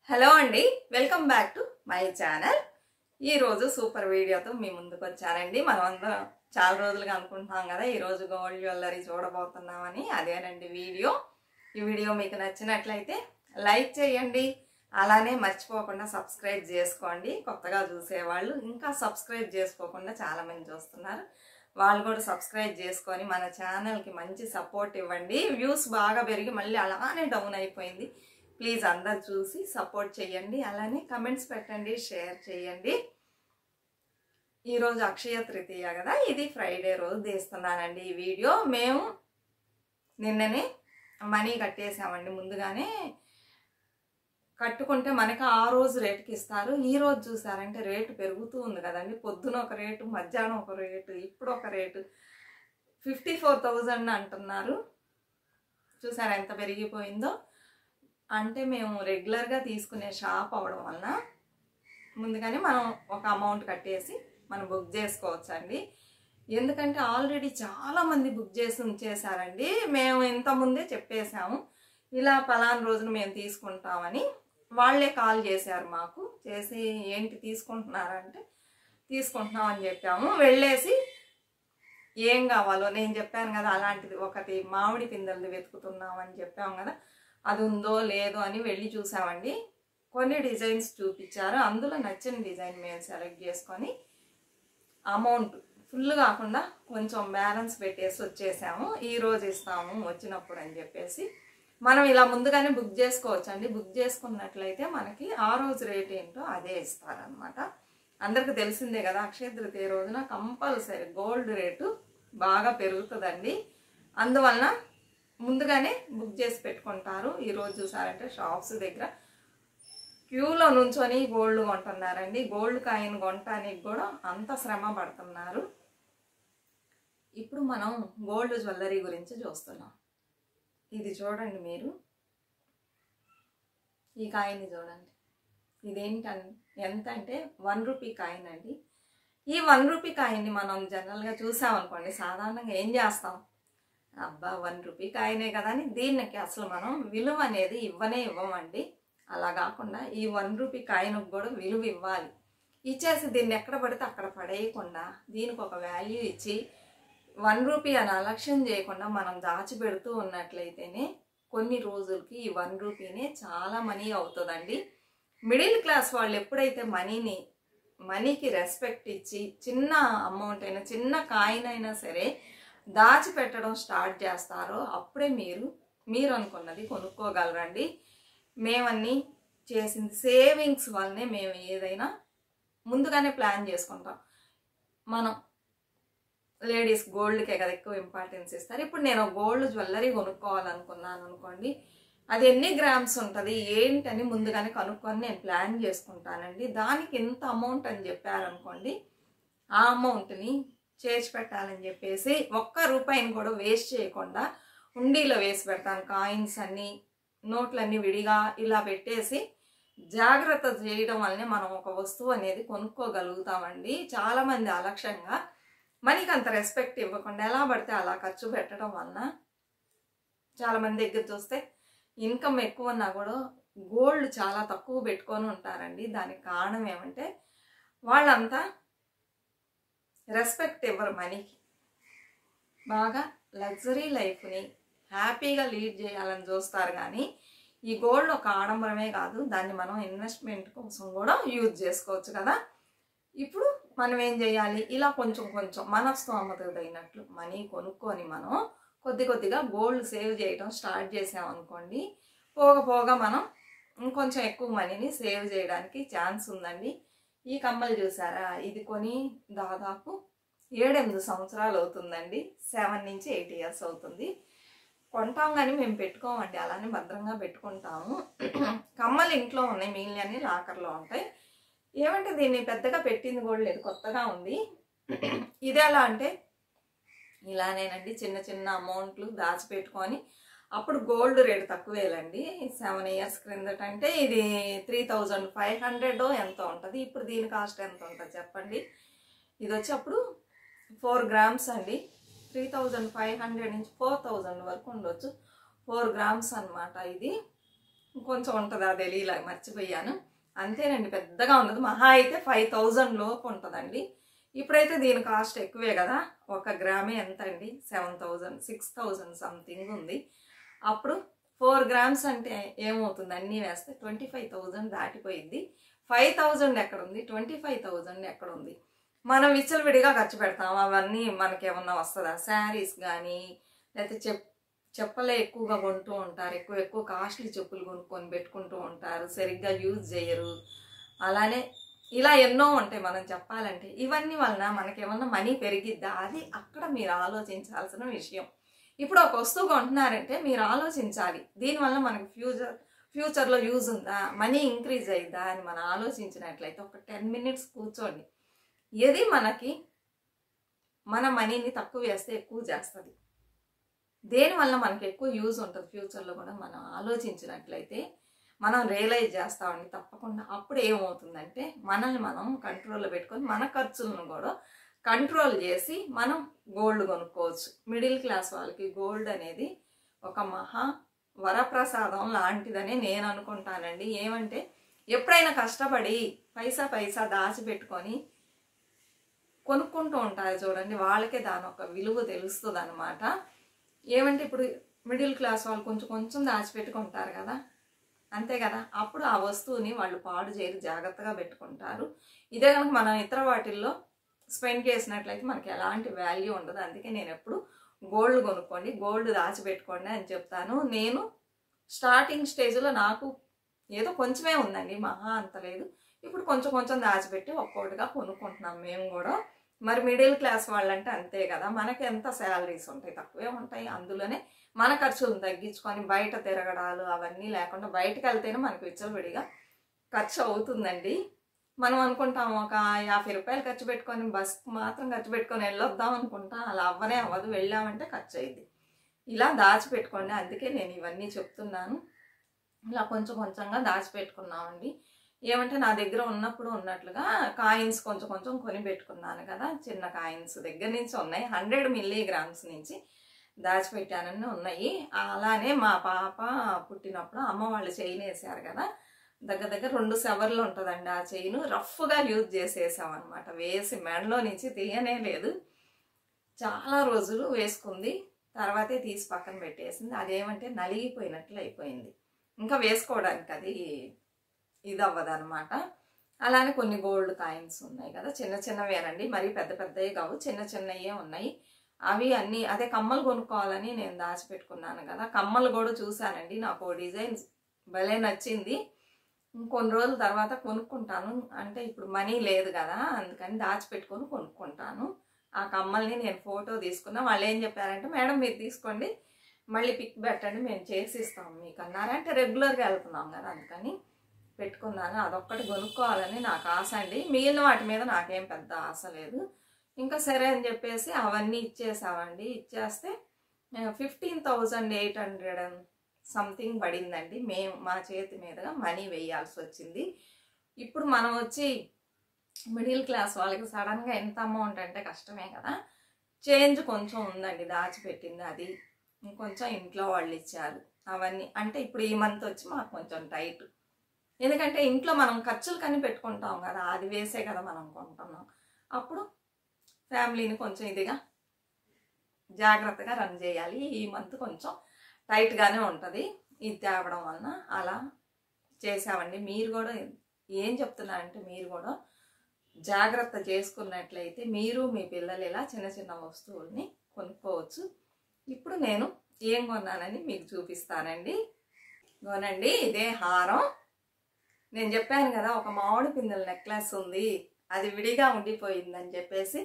Hello అండి, welcome back to my channel. ఈరోజు super వీడియోతో మీ ముందుకు వచ్చానండి. మనం అందరం చాలా రోజులుగా అనుకుంటున్నాం కదా ఈరోజు గోల్డ్ జ్యువెలరీ చూడబోతున్నామని. అదేనండి వీడియో. ఈ వీడియో మీకు నచ్చినట్లయితే లైక్ చేయండి, అలానే మర్చిపోకుండా సబ్స్క్రైబ్ చేసుకోండి. కొత్తగా చూసేవాళ్ళు ఇంకా సబ్స్క్రైబ్ చేసుకోకుండా చాలామంది చూస్తున్నారు, వాళ్ళు కూడా సబ్స్క్రైబ్ చేసుకొని మన ఛానల్కి మంచి సపోర్ట్ ఇవ్వండి. వ్యూస్ బాగా పెరిగి మళ్ళీ అలానే డౌన్ అయిపోయింది. ప్లీజ్ అందరు చూసి సపోర్ట్ చేయండి, అలానే కమెంట్స్ పెట్టండి, షేర్ చేయండి. ఈరోజు అక్షయ తృతీయ కదా, ఇది ఫ్రైడే రోజు తీస్తున్నానండి ఈ వీడియో. మేము నిన్ననే మనీ కట్టేసామండి. ముందుగానే కట్టుకుంటే మనకి ఆ రోజు రేటుకి ఇస్తారు. ఈ రోజు చూసారంటే రేటు పెరుగుతూ ఉంది కదండి. పొద్దున ఒక రేటు, మధ్యాహ్నం ఒక రేటు, ఇప్పుడు ఒక రేటు. 54,000 అంటున్నారు. చూసారా ఎంత పెరిగిపోయిందో. అంటే మేము రెగ్యులర్గా తీసుకునే షాప్ అవడం వలన ముందుగానే మనం ఒక అమౌంట్ కట్టేసి మనం బుక్ చేసుకోవచ్చండి. ఎందుకంటే ఆల్రెడీ చాలామంది బుక్ చేసి ఉంచేసారండి. మేము ఇంతకుముందే చెప్పేశాము ఇలా పలానా రోజున మేము తీసుకుంటామని. వాళ్ళే కాల్ చేశారు మాకు, చేసి ఏంటి తీసుకుంటున్నారంటే తీసుకుంటున్నామని చెప్పాము. వెళ్ళేసి ఏం కావాలో నేను చెప్పాను కదా, అలాంటిది ఒకటి మామిడి పిందెలది వెతుకుతున్నామని చెప్పాము కదా, అది ఉందో లేదో అని వెళ్ళి చూసామండి. కొన్ని డిజైన్స్ చూపించారు, అందులో నచ్చిన డిజైన్ మేము సెలెక్ట్ చేసుకొని అమౌంట్ ఫుల్ కాకుండా కొంచెం బ్యాలెన్స్ పెట్టేసి వచ్చేసాము. ఈరోజు ఇస్తాము వచ్చినప్పుడు అని చెప్పేసి మనం ఇలా ముందుగానే బుక్ చేసుకోవచ్చండి. బుక్ చేసుకున్నట్లయితే మనకి ఆ రోజు రేట్ ఏంటో అదే ఇస్తారనమాట. అందరికీ తెలిసిందే కదా, అక్షయ తృతీయ రోజున కంపల్సరీ గోల్డ్ రేటు బాగా పెరుగుతుందండి. అందువలన ముందుగానే బుక్ చేసి పెట్టుకుంటారు. ఈరోజు చూసారంటే షాప్స్ దగ్గర క్యూలో నుంచొని గోల్డ్ కొంటున్నారండి. గోల్డ్ కాయిన్ కొనటానికి కూడా అంత శ్రమ పడుతున్నారు. ఇప్పుడు మనం గోల్డ్ జ్యువెలరీ గురించి చూస్తున్నాం. ఇది చూడండి, మీరు ఈ కాయిన్ చూడండి. ఇదేంటండి, ఎంత అంటే 1 రూపీ కాయిన్ అండి. ఈ 1 రూపీ కాయిన్ని మనం జనరల్గా చూసామనుకోండి, సాధారణంగా ఏం చేస్తాం, అబ్బా 1 రూపీ కాయినే కదా అని దీనికి అసలు మనం విలువ అనేది ఇవ్వమండి. అలా కాకుండా ఈ 1 రూపీ కాయిన్కి కూడా విలువ ఇవ్వాలి. ఇచ్చేసి దీన్ని ఎక్కడ పడితే అక్కడ పడేయకుండా దీనికి ఒక వాల్యూ ఇచ్చి 1 రూపీ అని అలక్ష్యం చేయకుండా మనం దాచిపెడుతూ ఉన్నట్లయితేనే కొన్ని రోజులకి ఈ 1 రూపీనే చాలా మనీ అవుతుందండి. మిడిల్ క్లాస్ వాళ్ళు ఎప్పుడైతే మనీకి రెస్పెక్ట్ ఇచ్చి చిన్న అమౌంట్ అయినా చిన్న కాయిన్ అయినా సరే దాచిపెట్టడం స్టార్ట్ చేస్తారో అప్పుడే మీరు అనుకున్నది కొనుక్కోగలరండి. మేమన్నీ చేసింది సేవింగ్స్ వల్లనే మేము ఏదైనా ముందుగానే ప్లాన్ చేసుకుంటాం. మనం లేడీస్ గోల్డ్కే కదా ఎక్కువ ఇంపార్టెన్స్ ఇస్తారు. ఇప్పుడు నేను గోల్డ్ జ్యువెలరీ కొనుక్కోవాలనుకున్నాను అనుకోండి, అది ఎన్ని గ్రామ్స్ ఉంటుంది ఏంటని ముందుగానే కనుక్కొని నేను ప్లాన్ చేసుకుంటానండి. దానికి ఎంత అమౌంట్ అని చెప్పారనుకోండి, ఆ అమౌంట్ని చేర్చి పెట్టాలని చెప్పేసి ఒక్క రూపాయిని కూడా వేస్ట్ చేయకుండా హుండీలో వేసి పెడతాను. కాయిన్స్ అన్నీ, నోట్లన్నీ విడిగా ఇలా పెట్టేసి జాగ్రత్త చేయడం వల్లనే మనం ఒక వస్తువు అనేది కొనుక్కోగలుగుతామండి. చాలామంది అలక్ష్యంగా మనకి అంత రెస్పెక్ట్ ఇవ్వకుండా ఎలా పడితే అలా ఖర్చు పెట్టడం వలన చాలామంది దగ్గర చూస్తే ఇన్కమ్ ఎక్కువ ఉన్నా కూడా గోల్డ్ చాలా తక్కువ పెట్టుకొని ఉంటారండి. దానికి కారణం ఏమంటే వాళ్ళంతా రెస్పెక్ట్ ఇవ్వరు మనీకి. బాగా లగ్జరీ లైఫ్ని హ్యాపీగా లీడ్ చేయాలని చూస్తారు. కానీ ఈ గోల్డ్ ఒక ఆడంబరమే కాదు, దాన్ని మనం ఇన్వెస్ట్మెంట్ కోసం కూడా యూజ్ చేసుకోవచ్చు కదా. ఇప్పుడు మనం ఏం చేయాలి, ఇలా కొంచెం మన స్తోమతకు తగినట్లు మనీ కొనుక్కొని మనం కొద్దిగా గోల్డ్ సేవ్ చేయడం స్టార్ట్ చేసామనుకోండి, పోగా మనం ఇంకొంచెం ఎక్కువ మనీని సేవ్ చేయడానికి ఛాన్స్ ఉందండి. ఈ కమ్మలు చూసారా, ఇది కొని దాదాపు 7-8 సంవత్సరాలు అవుతుందండి. 7 నుంచి 8 ఇయర్స్ అవుతుంది. కొంటాం కానీ మేము పెట్టుకోమండి, అలానే భద్రంగా పెట్టుకుంటాము. కమ్మలు ఇంట్లో ఉన్నాయి, మిగిలినన్ని లాకర్లో ఉంటాయి. ఏమంటే దీన్ని పెద్దగా పెట్టింది కూడా లేదు, కొత్తగా ఉంది. ఇది ఎలా అంటే ఇలానేనండి, చిన్న అమౌంట్లు దాచిపెట్టుకొని అప్పుడు గోల్డ్ రేట్ తక్కువేలండి. 7 ఇయర్స్ క్రిందట అంటే ఇది 3,500 ఎంతో ఉంటుంది. ఇప్పుడు దీని కాస్ట్ ఎంత ఉంటుంది చెప్పండి. ఇది వచ్చి అప్పుడు 4 గ్రామ్స్ అండి. 3,500 నుంచి 4,000 వరకు ఉండొచ్చు. 4 గ్రామ్స్ అనమాట ఇది. కొంచెం ఉంటుంది, అది తెలియలే, మర్చిపోయాను. అంతేనండి, పెద్దగా ఉండదు. మహా అయితే 5000 లోపు ఉంటుందండి. ఇప్పుడైతే దీని కాస్ట్ ఎక్కువే కదా, 1 గ్రామే ఎంత అండి, 7000 6000 సంథింగ్ ఉంది. అప్పుడు 4 గ్రామ్స్ అంటే ఏమవుతుంది, అన్నీ వేస్తే 25,000 దాటిపోయింది. 5,000 ఎక్కడుంది, 25,000 ఎక్కడుంది. మనం విచ్చలవిడిగా ఖర్చు పెడతాం, అవన్నీ మనకేమన్నా వస్తుందా? శారీస్ కానీ లేకపోతే చెప్పలే ఎక్కువగా కొంటూ ఉంటారు, ఎక్కువ కాస్ట్లీ చెప్పులు కొనుక్కొని పెట్టుకుంటూ ఉంటారు, సరిగ్గా యూజ్ చేయరు. అలానే ఇలా ఎన్నో ఉంటాయి మనం చెప్పాలంటే. ఇవన్నీ వలన మనకేమన్నా మనీ పెరిగిద్దా, అది అక్కడ మీరు ఆలోచించాల్సిన విషయం. ఇప్పుడు ఒక వస్తువు కొంటున్నారంటే మీరు ఆలోచించాలి, దీనివల్ల మనకి ఫ్యూచర్లో యూజ్ ఉందా, మనీ ఇంక్రీజ్ అయిద్దా అని మనం ఆలోచించినట్లయితే ఒక 10 minutes కూర్చోండి. ఏది మనకి మన మనీని తక్కువ వేస్తే ఎక్కువ చేస్తుంది, దేనివల్ల మనకి ఎక్కువ యూజ్ ఉంటుంది ఫ్యూచర్లో కూడా మనం ఆలోచించినట్లయితే మనం రియలైజ్ చేస్తామండి తప్పకుండా. అప్పుడు ఏమవుతుందంటే మనల్ని మనం కంట్రోల్లో పెట్టుకొని మన ఖర్చులను కూడా కంట్రోల్ చేసి మనం గోల్డ్ కొనుక్కోవచ్చు. మిడిల్ క్లాస్ వాళ్ళకి గోల్డ్ అనేది ఒక మహా వరప్రసాదం లాంటిదని నేను అనుకుంటానండి. ఏమంటే ఎప్పుడైనా కష్టపడి పైసా దాచిపెట్టుకొని కొనుక్కుంటూ ఉంటారు చూడండి, వాళ్ళకే దాని ఒక విలువ తెలుస్తుంది అనమాట. ఏమంటే ఇప్పుడు మిడిల్ క్లాస్ వాళ్ళు కొంచెం దాచిపెట్టుకుంటారు కదా, అంతే కదా, అప్పుడు ఆ వస్తువుని వాళ్ళు పాడు చేయరు, జాగ్రత్తగా పెట్టుకుంటారు. ఇదే కనుక మనం ఇతర వాటిల్లో స్పెండ్ చేసినట్లయితే మనకి ఎలాంటి వాల్యూ ఉండదు. అందుకే నేను ఎప్పుడు గోల్డ్ కొనుక్కోండి, గోల్డ్ దాచిపెట్టుకోండి అని చెప్తాను. నేను స్టార్టింగ్ స్టేజ్లో నాకు ఏదో కొంచెమే ఉందండి, మహా అంత లేదు. ఇప్పుడు కొంచెం దాచిపెట్టి ఒక్కొక్కటిగా కొనుక్కుంటున్నాం మేము కూడా. మరి మిడిల్ క్లాస్ వాళ్ళంటే అంతే కదా, మనకి ఎంత శాలరీస్ ఉంటాయి, తక్కువే ఉంటాయి. అందులోనే మన ఖర్చులను తగ్గించుకొని బయట తిరగడాలు అవన్నీ లేకుండా బయటకు వెళ్తేనే మనకు విచ్చలవిడిగా ఖర్చు అవుతుందండి. మనం అనుకుంటాం ఒక 50 రూపాయలు ఖర్చు పెట్టుకొని బస్కి మాత్రం ఖర్చు పెట్టుకొని వెళ్ళొద్దాం అనుకుంటాం, అలా అవ్వదు. వెళ్ళామంటే ఖర్చు అయ్యింది. ఇలా దాచిపెట్టుకోండి, అందుకే నేను ఇవన్నీ చెప్తున్నాను. ఇలా కొంచెంగా దాచిపెట్టుకున్నామండి. ఏమంటే నా దగ్గర ఉన్నప్పుడు ఉన్నట్లుగా కాయిన్స్ కొంచెం కొని పెట్టుకున్నాను కదా, చిన్న కాయిన్స్ దగ్గర నుంచి ఉన్నాయి, 100 మిల్లీగ్రామ్స్ నుంచి దాచిపెట్టానని ఉన్నాయి. అలానే మా పాప పుట్టినప్పుడు అమ్మ వాళ్ళు చైన్ వేసారు కదా, దగ్గర 2 సెవర్లు ఉంటుందండి ఆ చైన్, రఫ్గా యూజ్ చేసేసామన్నమాట. వేసి మెడలో నుంచి తీయనే లేదు, చాలా రోజులు వేసుకుంది, తర్వాతే తీసి పక్కన పెట్టేసింది. అదేమంటే నలిగిపోయినట్లు అయిపోయింది, ఇంకా వేసుకోవడానికి అది ఇది అవ్వదన్నమాట. అలానే కొన్ని గోల్డ్ కాయిన్స్ ఉన్నాయి కదా, చిన్నవేనండి, మరీ పెద్దవి కావు, చిన్నవే ఉన్నాయి. అవి అన్నీ అదే కమ్మలు కొనుక్కోవాలని నేను దాచిపెట్టుకున్నాను కదా, కమ్మలు కూడా చూశానండి, నాకు డిజైన్ భలే నచ్చింది. కొన్ని రోజుల తర్వాత కొనుక్కుంటాను, అంటే ఇప్పుడు మనీ లేదు కదా, అందుకని దాచిపెట్టుకొని కొనుక్కుంటాను. ఆ కమ్మల్ని నేను ఫోటో తీసుకున్నా. వాళ్ళు ఏం చెప్పారంటే, మేడం మీరు తీసుకోండి, మళ్ళీ పిక్ పెట్టండి, మేము చేసి ఇస్తాం మీకు అన్నారంటే. రెగ్యులర్గా వెళ్తున్నాం కదా, అందుకని పెట్టుకున్నాను. అదొక్కటి కొనుక్కోవాలని నాకు ఆశ అండి, మిగిలిన వాటి మీద నాకేం పెద్ద ఆశ లేదు. ఇంకా సరే అని చెప్పేసి అవన్నీ ఇచ్చేసామండి. ఇచ్చేస్తే 15,800 సంథింగ్ పడిందండి. మా చేతి మీదుగా మనీ వేయాల్సి వచ్చింది. ఇప్పుడు మనం వచ్చి మిడిల్ క్లాస్ వాళ్ళకి సడన్గా ఎంత అమౌంట్ అంటే కష్టమే కదా. చేంజ్ కొంచెం ఉందండి దాచిపెట్టింది, అది ఇంకొంచెం ఇంట్లో వాళ్ళు ఇచ్చారు. అవన్నీ అంటే ఇప్పుడు ఈ మంత్ వచ్చి మాకు కొంచెం టైట్, ఎందుకంటే ఇంట్లో మనం ఖర్చులు కని పెట్టుకుంటాం కదా, అది వేసే కదా మనం కొంటున్నాం. అప్పుడు ఫ్యామిలీని కొంచెం ఇదిగా జాగ్రత్తగా రన్ చేయాలి. ఈ మంత్ కొంచెం టైట్గానే ఉంటుంది, ఇది తేవడం వలన అలా చేసామండి. మీరు కూడా ఏం చెప్తున్నారంటే, మీరు కూడా జాగ్రత్త చేసుకున్నట్లయితే మీరు మీ పిల్లలు ఇలా చిన్న వస్తువుల్ని కొనుక్కోవచ్చు. ఇప్పుడు నేను ఏం కొన్నానని మీకు చూపిస్తానండి. గోనండి, ఇదే హారం. నేను చెప్పాను కదా ఒక మామిడి పిందెల నెక్లెస్ ఉంది, అది విడిగా ఉండిపోయిందని చెప్పేసి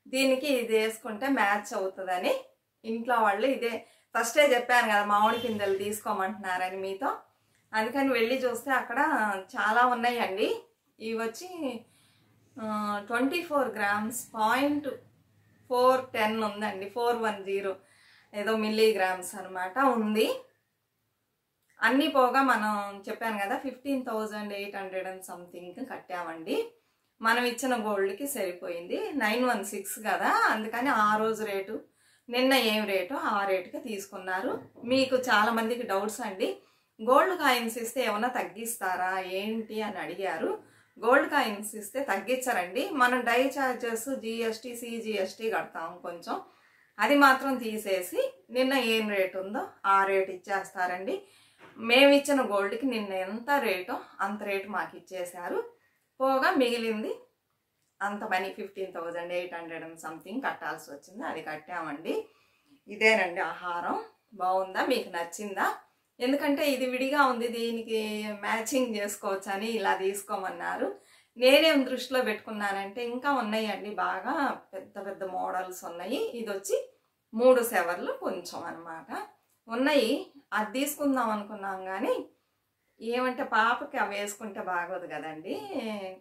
దీనికి ఇది వేసుకుంటే మ్యాచ్ అవుతుందని ఇంట్లో వాళ్ళు ఇదే ఫస్టే చెప్పాను కదా, మామిడి పిందెలు తీసుకోమంటున్నారని మీతో. అందుకని వెళ్ళి చూస్తే అక్కడ చాలా ఉన్నాయండి. ఇవి వచ్చి 24 గ్రామ్స్ 0.410 ఉందండి, 410 ఏదో మిల్లీగ్రామ్స్ అనమాట ఉంది. అన్నీ పోగా మనం చెప్పాను కదా 15,800 సంథింగ్ కట్టామండి. మనం ఇచ్చిన గోల్డ్కి సరిపోయింది. 916 కదా, అందుకని ఆ రోజు రేటు నిన్న ఏం రేటో ఆ రేటుకి తీసుకున్నారు. మీకు చాలామందికి డౌట్స్ అండి, గోల్డ్ కాయిన్స్ ఇస్తే ఏమన్నా తగ్గిస్తారా ఏంటి అని అడిగారు. గోల్డ్ కాయిన్స్ ఇస్తే తగ్గించరండి. మనం డై ఛార్జెస్, జిఎస్టీ, సిజిఎస్టీ కడతాం కొంచెం, అది మాత్రం తీసేసి నిన్న ఏం రేటు ఉందో ఆ రేటు ఇచ్చేస్తారండి. మేము ఇచ్చిన గోల్డ్కి నిన్న ఎంత రేటో అంత రేటు మాకు ఇచ్చేశారు. పోగా మిగిలింది అంత మనీ 15,800 సంథింగ్ కట్టాల్సి వచ్చింది. అది కట్టామండి. ఇదేనండి ఆహారం. బాగుందా, మీకు నచ్చిందా? ఎందుకంటే ఇది విడిగా ఉంది, దీనికి మ్యాచింగ్ చేసుకోవచ్చు అని ఇలా తీసుకోమన్నారు. నేనేం దృష్టిలో పెట్టుకున్నానంటే ఇంకా ఉన్నాయండి, బాగా పెద్ద పెద్ద మోడల్స్ ఉన్నాయి. ఇది వచ్చి 3 సెవర్లు కొంచెం అనమాట ఉన్నాయి. అది తీసుకుందాం అనుకున్నాం కానీ ఏమంటే పాపకి అవి వేసుకుంటే బాగోదు కదండి,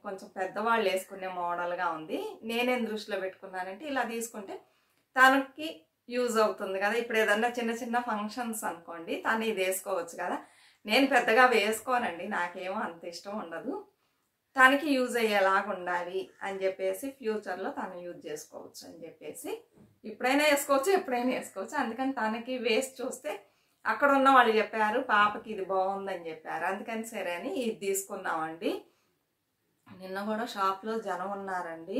కొంచెం పెద్దవాళ్ళు వేసుకునే మోడల్గా ఉంది. నేనేం దృష్టిలో పెట్టుకున్నానంటే ఇలా తీసుకుంటే తనకి యూజ్ అవుతుంది కదా. ఇప్పుడు ఏదన్నా చిన్న చిన్న ఫంక్షన్స్ అనుకోండి, తను ఇది వేసుకోవచ్చు కదా. నేను పెద్దగా వేసుకోనండి, నాకేమో అంత ఇష్టం ఉండదు. తనకి యూజ్ అయ్యేలాగా ఉండాలి అని చెప్పేసి ఫ్యూచర్లో తను యూజ్ చేసుకోవచ్చు అని చెప్పేసి, ఇప్పుడైనా వేసుకోవచ్చు, ఎప్పుడైనా వేసుకోవచ్చు. అందుకని తనకి వేసి చూస్తే అక్కడ ఉన్న వాళ్ళు చెప్పారు పాపకి ఇది బాగుందని చెప్పారు. అందుకని సరే అని ఇది తీసుకున్నామండి. నిన్న కూడా షాప్లో జనం ఉన్నారండి,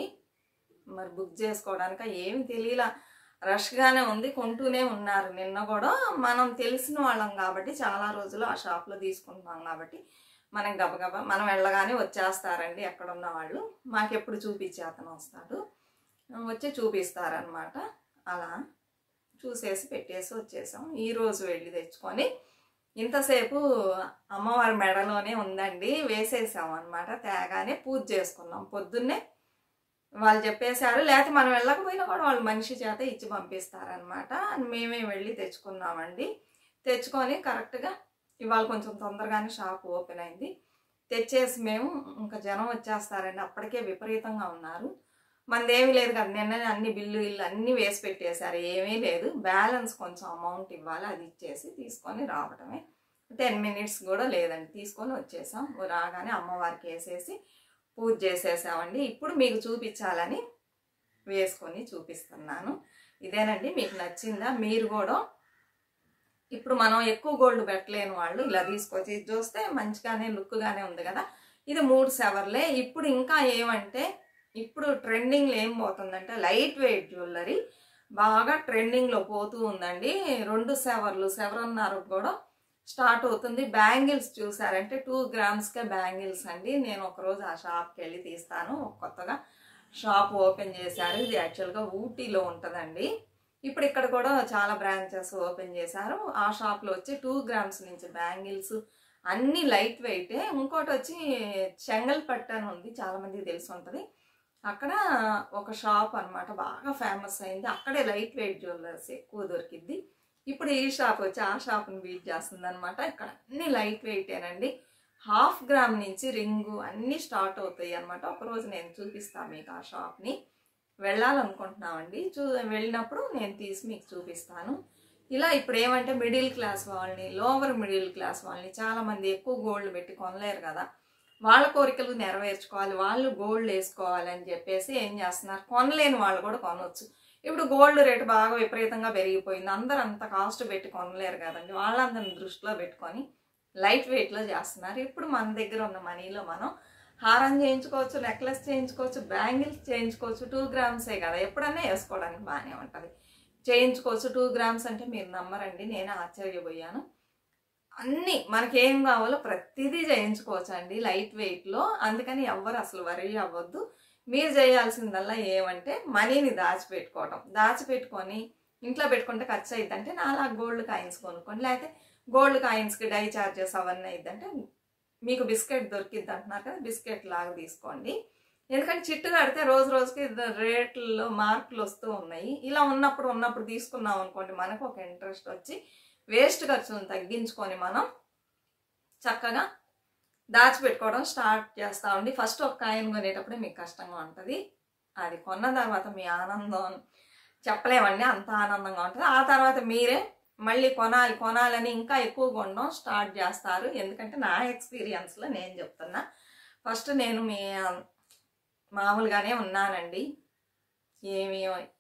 మరి బుక్ చేసుకోవడానికి ఏమి తెలియలా, రష్గానే ఉంది, కొంటూనే ఉన్నారు. నిన్న కూడా మనం తెలిసిన వాళ్ళం కాబట్టి చాలా రోజులు ఆ షాప్లో తీసుకుంటున్నాం కాబట్టి మనం గబగబా మనం వెళ్ళగానే వచ్చేస్తారండి ఎక్కడ ఉన్న వాళ్ళు. మాకెప్పుడు చూపించే అతను వస్తాడు, వచ్చి చూపిస్తారనమాట. అలా చూసేసి పెట్టేసి వచ్చేసాం. ఈరోజు వెళ్ళి తెచ్చుకొని ఇంతసేపు అమ్మవారి మెడలోనే ఉందండి, వేసేసాం అనమాట. తేగానే పూజ చేసుకున్నాం. పొద్దున్నే వాళ్ళు చెప్పేశారు, లేకపోతే మనం వెళ్ళకపోయినా కూడా వాళ్ళు మనిషి చేత ఇచ్చి పంపిస్తారనమాట. మేమే వెళ్ళి తెచ్చుకున్నామండి. తెచ్చుకొని కరెక్ట్గా ఇవాళ కొంచెం తొందరగానే షాప్ ఓపెన్ అయింది. తెచ్చేసి మేము ఇంకా జనం వచ్చేస్తారండి, అప్పటికే విపరీతంగా ఉన్నారు. మనదేమీ లేదు కదా, నిన్న అన్ని బిల్లు అన్నీ వేసి పెట్టేశారు, ఏమీ లేదు. బ్యాలెన్స్ కొంచెం అమౌంట్ ఇవ్వాలి, అది ఇచ్చేసి తీసుకొని రావటమే. 10 మినిట్స్ కూడా లేదండి, తీసుకొని వచ్చేసాం. రాగానే అమ్మవారికి వేసేసి పూజ చేసేసామండి. ఇప్పుడు మీకు చూపించాలని వేసుకొని చూపిస్తున్నాను. ఇదేనండి, మీకు నచ్చిందా? మీరు కూడా ఇప్పుడు మనం ఎక్కువ గోల్డ్ పెట్టలేని వాళ్ళు ఇలా తీసుకొచ్చి ఇది చూస్తే మంచిగానే లుక్గానే ఉంది కదా. ఇది 3 సెవర్లే. ఇప్పుడు ఇంకా ఏమంటే ఇప్పుడు ట్రెండింగ్లో ఏం పోతుందంటే లైట్ వెయిట్ జ్యువెలరీ బాగా ట్రెండింగ్లో పోతూ ఉందండి. 2 సెవర్లు, 7.5 కూడా స్టార్ట్ అవుతుంది. బ్యాంగిల్స్ చూసారంటే 2 గ్రామ్స్కే బ్యాంగిల్స్ అండి. నేను ఒకరోజు ఆ షాప్కి వెళ్ళి తీస్తాను. కొత్తగా షాప్ ఓపెన్ చేశారు. ఇది యాక్చువల్గా ఊటీలో ఉంటుందండి. ఇప్పుడు ఇక్కడ కూడా చాలా బ్రాంచెస్ ఓపెన్ చేశారు. ఆ షాప్లో వచ్చి 2 గ్రామ్స్ నుంచి బ్యాంగిల్స్ అన్నీ లైట్ వెయిటే. ఇంకోటి వచ్చి చెంగల్పట్టు అని ఉంది, చాలామందికి తెలిసి ఉంటుంది. అక్కడ ఒక షాప్ అనమాట, బాగా ఫేమస్ అయింది. అక్కడే లైట్ వెయిట్ జ్యువెలర్స్ ఎక్కువ దొరికిద్ది. ఇప్పుడు ఈ షాప్ వచ్చి ఆ షాప్ని బీట్ చేస్తుంది అనమాట. ఇక్కడ అన్ని లైట్ వెయిటేనండి. 1/2 గ్రామ్ నుంచి రింగు అన్నీ స్టార్ట్ అవుతాయి అనమాట. ఒకరోజు నేను చూపిస్తాను మీకు ఆ షాప్ని. వెళ్ళాలనుకుంటున్నామండి, వెళ్ళినప్పుడు నేను తీసి మీకు చూపిస్తాను. ఇలా ఇప్పుడు ఏమంటే మిడిల్ క్లాస్ వాళ్ళని, లోవర్ మిడిల్ క్లాస్ వాళ్ళని, చాలామంది ఎక్కువ గోల్డ్ పెట్టి కొనలేరు కదా, వాళ్ళ కోరికలు నెరవేర్చుకోవాలి, వాళ్ళు గోల్డ్ వేసుకోవాలి అని చెప్పేసి ఏం చేస్తున్నారు, కొనలేని వాళ్ళు కూడా కొనవచ్చు. ఇప్పుడు గోల్డ్ రేటు బాగా విపరీతంగా పెరిగిపోయింది, అందరూ అంత కాస్ట్ పెట్టి కొనలేరు కదండి. వాళ్ళందరిని దృష్టిలో పెట్టుకొని లైట్ వెయిట్లో చేస్తున్నారు. ఇప్పుడు మన దగ్గర ఉన్న మనీలో మనం హారం చేయించుకోవచ్చు, నెక్లెస్ చేయించుకోవచ్చు, బ్యాంగిల్స్ చేయించుకోవచ్చు. 2 గ్రామ్సే కదా, ఎప్పుడన్నా వేసుకోవడానికి బాగానే ఉంటుంది, చేయించుకోవచ్చు. 2 గ్రామ్స్ అంటే మీరు నమ్మరండి, నేను ఆశ్చర్యపోయాను. అన్నీ మనకేం కావాలో ప్రతిదీ చేయించుకోవచ్చు అండి లైట్ వెయిట్లో. అందుకని ఎవ్వరు అసలు వరీ అవ్వద్దు. మీరు చేయాల్సిందల్లా ఏమంటే మనీని దాచిపెట్టుకోవటం. దాచిపెట్టుకొని ఇంట్లో పెట్టుకుంటే ఖర్చు అయిద్దంటే నాలా గోల్డ్ కాయిన్స్ కొనుక్కోండి, లేకపోతే గోల్డ్ కాయిన్స్కి డై ఛార్జెస్ అవన్నీ అయిద్దంటే మీకు బిస్కెట్ దొరికిద్ది అంటున్నారు కదా, బిస్కెట్ లాగా తీసుకోండి. ఎందుకంటే చిట్టు కడితే రోజు రోజుకి రేట్లలో మార్పులు వస్తూ ఉన్నాయి. ఇలా ఉన్నప్పుడు తీసుకున్నాం అనుకోండి, మనకు ఒక ఇంట్రెస్ట్ వచ్చి వేస్ట్ ఖర్చులను తగ్గించుకొని మనం చక్కగా దాచిపెట్టుకోవడం స్టార్ట్ చేస్తామండి. ఫస్ట్ ఒక కాయిన్ కొనేటప్పుడే మీకు కష్టంగా ఉంటుంది, అది కొన్న తర్వాత మీ ఆనందం చెప్పలేమండి, అంత ఆనందంగా ఉంటుంది. ఆ తర్వాత మీరే మళ్ళీ కొనాలని ఇంకా ఎక్కువ కొనడం స్టార్ట్ చేస్తారు. ఎందుకంటే నా ఎక్స్పీరియన్స్లో నేను చెప్తున్నా. ఫస్ట్ నేను మామూలుగానే ఉన్నానండి, ఏమీ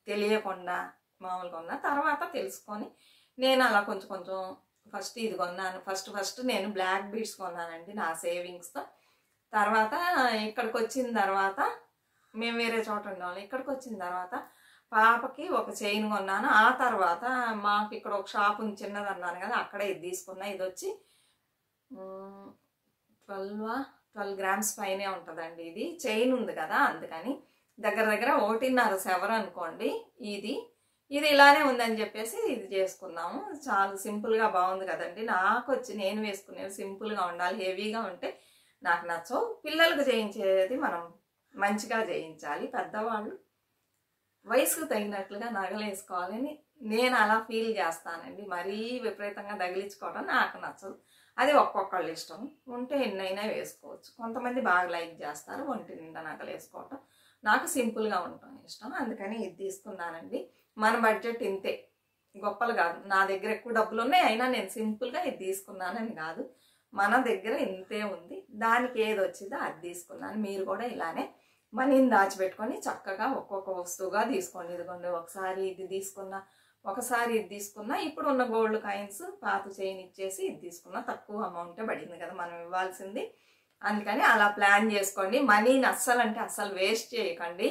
తెలియకుండా మామూలుగా ఉన్నా. తర్వాత తెలుసుకొని నేను అలా కొంచెం ఫస్ట్ ఇది కొన్నాను. ఫస్ట్ నేను బ్లాక్ బీడ్స్ కొన్నానండి నా సేవింగ్స్తో. తర్వాత ఇక్కడికి వచ్చిన తర్వాత మేము వేరే చోట ఉండేవాళ్ళం. ఇక్కడికి వచ్చిన తర్వాత పాపకి ఒక చైన్ కొన్నాను. ఆ తర్వాత మాకు ఇక్కడ ఒక షాప్ ఉంది చిన్నది అన్నాను కదా, అక్కడే ఇది తీసుకున్నా. ఇది వచ్చి 12 గ్రామ్స్ పైనే ఉంటుందండి. ఇది చైన్ ఉంది కదా, అందుకని దగ్గర 1.5 సెవర్ అనుకోండి. ఇది ఇలానే ఉందని చెప్పేసి ఇది చేసుకున్నాము. చాలా సింపుల్గా బాగుంది కదండి. నాకు వచ్చి నేను వేసుకునేవి సింపుల్గా ఉండాలి, హెవీగా ఉంటే నాకు నచ్చవు. పిల్లలకు చేయించేది మనం మంచిగా చేయించాలి. పెద్దవాళ్ళు వయసుకు తగినట్లుగా నగలు వేసుకోవాలని నేను అలా ఫీల్ చేస్తానండి. మరీ విపరీతంగా తగిలించుకోవడం నాకు నచ్చదు. అది ఒక్కొక్కళ్ళు ఇష్టం. ఉంటే ఎన్నైనా వేసుకోవచ్చు. కొంతమంది బాగా లైక్ చేస్తారు ఒంటి నిండా నగలు వేసుకోవటం. నాకు సింపుల్గా ఉండటం ఇష్టం, అందుకని ఇది తీసుకున్నానండి. మన బడ్జెట్ ఇంతే, గొప్పలు కాదు. నా దగ్గర ఎక్కువ డబ్బులు ఉన్నాయి, అయినా నేను సింపుల్గా ఇది తీసుకున్నానని కాదు, మన దగ్గర ఇంతే ఉంది, దానికి ఏది వచ్చిందో అది తీసుకున్నాను. మీరు కూడా ఇలానే మనీని దాచిపెట్టుకొని చక్కగా ఒక్కొక్క వస్తువుగా తీసుకోండి. ఇదిగోండి, ఒకసారి ఇది తీసుకున్నా, ఒకసారి ఇది తీసుకున్నా. ఇప్పుడు ఉన్న గోల్డ్ కాయిన్స్ పాత చైన్ ఇచ్చేసి ఇది తీసుకున్నా. తక్కువ అమౌంటే పడింది కదా మనం ఇవ్వాల్సింది, అందుకని అలా ప్లాన్ చేసుకోండి. మనీని అస్సలు వేస్ట్ చేయకండి.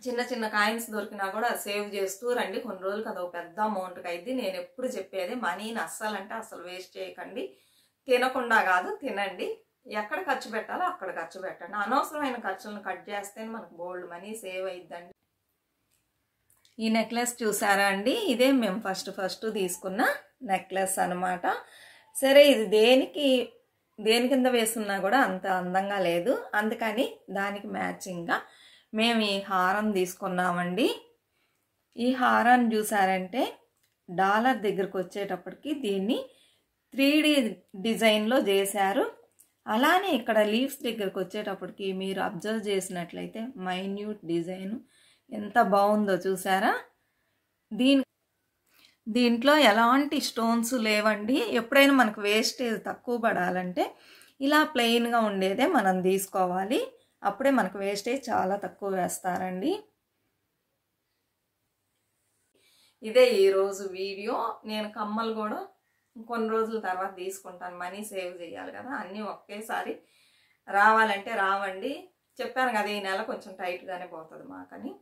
చిన్న చిన్న కాయిన్స్ దొరికినా కూడా సేవ్ చేస్తూ రండి. కొన్ని రోజులు కదా పెద్ద అమౌంట్కి అయింది. నేను ఎప్పుడు చెప్పేది మనీని అస్సలు వేస్ట్ చేయకండి. తినకుండా కాదు, తినండి. ఎక్కడ ఖర్చు పెట్టాలో అక్కడ ఖర్చు పెట్టండి. అనవసరమైన ఖర్చులను కట్ చేస్తే మనకు బోల్డ్ మనీ సేవ్ అయిద్దండి. ఈ నెక్లెస్ చూసారా అండి, ఇదే మేము ఫస్ట్ తీసుకున్న నెక్లెస్ అనమాట. సరే, ఇది దేని కింద వేసుకున్నా కూడా అంత అందంగా లేదు, అందుకని దానికి మ్యాచింగ్గా మేము ఈ హారం తీసుకున్నామండి. ఈ హారాన్ని చూసారంటే డాలర్ దగ్గరకు వచ్చేటప్పటికి దీన్ని 3D డిజైన్లో చేశారు. అలానే ఇక్కడ లీవ్స్ దగ్గరకు వచ్చేటప్పటికి మీరు అబ్జర్వ్ చేసినట్లయితే మైన్యూట్ డిజైన్ ఎంత బాగుందో చూసారా. దీంట్లో ఎలాంటి స్టోన్స్ లేవండి. ఎప్పుడైనా మనకు వేస్టేజ్ తక్కువ పడాలంటే ఇలా ప్లెయిన్గా ఉండేదే మనం తీసుకోవాలి, అప్పుడే మనకు వేస్టేజ్ చాలా తక్కువ వేస్తారండి. ఇదే ఈరోజు వీడియో. నేను కమ్మలు కూడా కొన్ని రోజుల తర్వాత తీసుకుంటాను, మనీ సేవ్ చేయాలి కదా. అన్నీ ఒకేసారి రావాలంటే రావండి. చెప్పాను కదా, ఈ నెల కొంచెం టైట్గానే పోతుంది మాకని.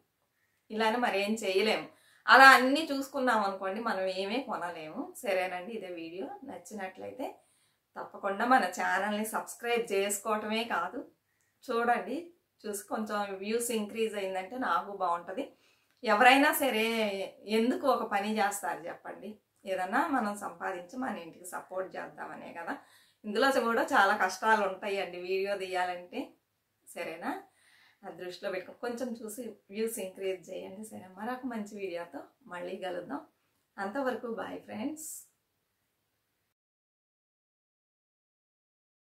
ఇలానే మరేం చేయలేము. అలా అన్నీ చూసుకున్నాం అనుకోండి, మనం ఏమీ కొనలేము. సరేనండి, ఇదే వీడియో నచ్చినట్లయితే తప్పకుండా మన ఛానల్ని సబ్స్క్రైబ్ చేసుకోవటమే కాదు, చూడండి. చూసి కొంచెం వ్యూస్ ఇంక్రీజ్ అయిందంటే నాకు బాగుంటుంది. ఎవరైనా సరే ఎందుకు ఒక పని చేస్తారు చెప్పండి? ఏదన్నా మనం సంపాదించి మన ఇంటికి సపోర్ట్ చేద్దామనే కదా. ఇందులో కూడా చాలా కష్టాలు ఉంటాయండి వీడియో తీయాలంటే. సరేనా, దృష్టిలో పెట్టుకుని కొంచెం చూసి వ్యూస్ ఇంక్రీజ్ చేయండి. సరే, మరొక మంచి వీడియోతో మళ్ళీ కలుద్దాం. అంతవరకు బాయ్ ఫ్రెండ్స్.